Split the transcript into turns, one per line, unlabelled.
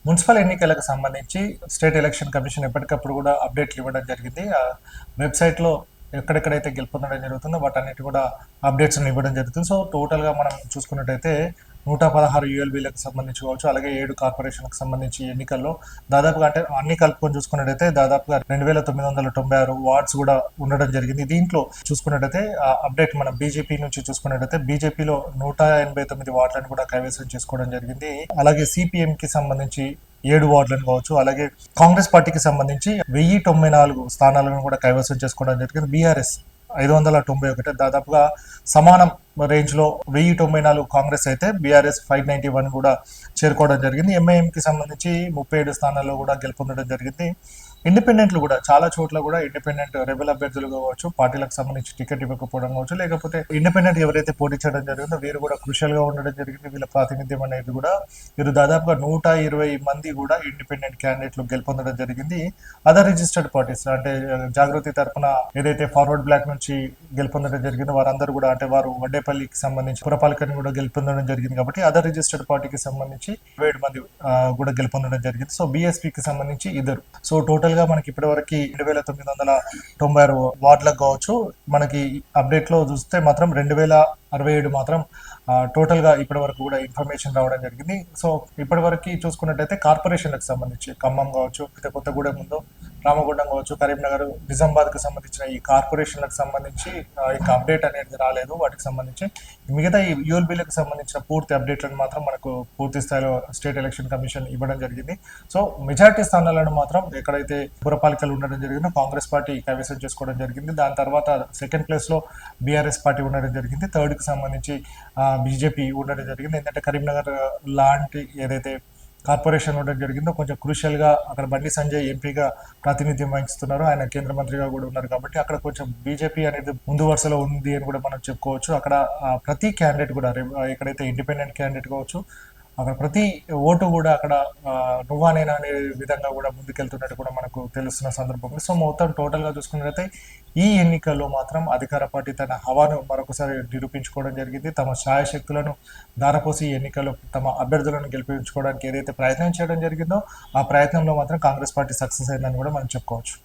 Municipal ఎన్నికలకు సంబంధించి state election commission ఎప్పటికప్పుడు కూడా అప్డేట్లు ఇవ్వడం జరిగింది. ఆ వెబ్సైట్లో ఎక్కడెక్కడైతే గెలుపొందడం జరుగుతుందో వాటన్నిటి కూడా అప్డేట్స్ ఇవ్వడం జరుగుతుంది. సో టోటల్గా మనం చూసుకున్నట్టయితే 116 యూఎల్బీలకు సంబంధించి కావచ్చు, అలాగే 7 కార్పొరేషన్లకు సంబంధించి ఎన్నికల్లో దాదాపుగా అంటే అన్ని కలుపుకొని చూసుకున్నట్టయితే దాదాపుగా 2996 వార్డ్స్ కూడా ఉండడం జరిగింది. దీంట్లో చూసుకున్నట్టయితే అప్డేట్ మనం బీజేపీ నుంచి చూసుకున్నట్టయితే బీజేపీలో 189 వార్డులను కూడా కైవసం చేసుకోవడం జరిగింది. అలాగే సిపిఎం కి సంబంధించి 7 వార్డులను కావచ్చు, అలాగే కాంగ్రెస్ పార్టీకి సంబంధించి 1094 స్థానాలను కూడా కైవసం చేసుకోవడం జరిగింది. బీఆర్ఎస్ 591, దాదాపుగా సమానం రేంజ్ లో 1094 కాంగ్రెస్ అయితే బీఆర్ఎస్ 591 కూడా చేరుకోవడం జరిగింది. ఎంఐఎంకి సంబంధించి 37 స్థానాల్లో కూడా గెలుపొందడం జరిగింది. ఇండిపెండెంట్లు కూడా చాలా చోట్ల కూడా ఇండిపెండెంట్ రెబల్ అభ్యర్థులు కావచ్చు, పార్టీలకు సంబంధించి టికెట్ ఇవ్వకపోవడం కావచ్చు, లేకపోతే ఇండిపెండెంట్ ఎవరైతే పోటీ చేయడం జరిగిందో వీరు కూడా క్రూషియల్ గా ఉండడం జరిగింది. వీళ్ళ ప్రాతినిధ్యం అనేది కూడా వీరు దాదాపుగా 120 మంది కూడా ఇండిపెండెంట్ క్యాండిడేట్లు గెలుపొందడం జరిగింది. అదర్ రిజిస్టర్డ్ పార్టీస్ అంటే జాగృతి తరఫున ఏదైతే ఫార్వర్డ్ బ్లాక్ నుంచి గెలుపొందడం జరిగిందో వారందరూ కూడా అంటే వారు వడ్డేపల్లికి సంబంధించి పురపాలికని కూడా గెలుపొందడం జరిగింది. కాబట్టి అదర్ రిజిస్టర్డ్ పార్టీకి సంబంధించి 27 మంది కూడా గెలుపొందడం జరిగింది. సో బీఎస్పీకి సంబంధించి ఇద్దరు. సో టోటల్ గా మనకి ఇప్పటి వరకు 2996 వార్డులకు కావచ్చు, మనకి అప్డేట్ లో చూస్తే మాత్రం 2067 మాత్రం టోటల్ గా ఇప్పటి వరకు కూడా ఇన్ఫర్మేషన్ రావడం జరిగింది. సో ఇప్పటి వరకు చూసుకున్నట్టయితే కార్పొరేషన్లకు సంబంధించి ఖమ్మం కావచ్చు, కొత్తగూడెం ముందు రామగుండం కావచ్చు, కరీంనగర్, నిజామాబాద్ కు సంబంధించిన ఈ కార్పొరేషన్లకు సంబంధించి ఇంకా అప్డేట్ అనేది రాలేదు. వాటికి సంబంధించి మిగతా ఈ యూఎల్బీలకు సంబంధించిన పూర్తి అప్డేట్లను మాత్రం మనకు పూర్తి స్థాయిలో స్టేట్ ఎలక్షన్ కమిషన్ ఇవ్వడం జరిగింది. సో మెజార్టీ స్థానాలను మాత్రం ఎక్కడైతే పురపాలికలు ఉండడం జరిగిందో కాంగ్రెస్ పార్టీ కైవసం చేసుకోవడం జరిగింది. దాని తర్వాత సెకండ్ ప్లేస్ లో బీఆర్ఎస్ పార్టీ ఉండడం జరిగింది. థర్డ్ కి సంబంధించి బీజేపీ ఉండడం జరిగింది. ఎందుకంటే కరీంనగర్ లాంటి ఏదైతే కార్పొరేషన్ ఉండడం జరిగిందో కొంచెం క్రూషియల్ గా అక్కడ బండి సంజయ్ ఎంపీగా ప్రాతినిధ్యం వహిస్తున్నారు. ఆయన కేంద్ర మంత్రిగా కూడా ఉన్నారు. కాబట్టి అక్కడ కొంచెం బీజేపీ అనేది ముందు వరుసలో ఉంది అని కూడా మనం చెప్పుకోవచ్చు. అక్కడ ప్రతి క్యాండిడేట్ కూడా ఎక్కడైతే ఇండిపెండెంట్ క్యాండిడేట్ కావచ్చు, అక్కడ ప్రతి ఓటు కూడా అక్కడ నువ్వా నేనా అనే విధంగా కూడా ముందుకెళ్తున్నట్టు కూడా మనకు తెలుస్తున్న సందర్భంలో. సో మొత్తం టోటల్ గా చూసుకున్నట్లయితే ఈ ఎన్నికల్లో మాత్రం అధికార పార్టీ తన హవాను మరొకసారి నిరూపించుకోవడం జరిగింది. తమ ఛాయశక్తులను దారపోసి ఎన్నికల్లో తమ అభ్యర్థులను గెలిపించుకోవడానికి ఏదైతే ప్రయత్నం చేయడం జరిగిందో ఆ ప్రయత్నంలో మాత్రం కాంగ్రెస్ పార్టీ సక్సెస్ అయిందని కూడా మనం చెప్పుకోవచ్చు.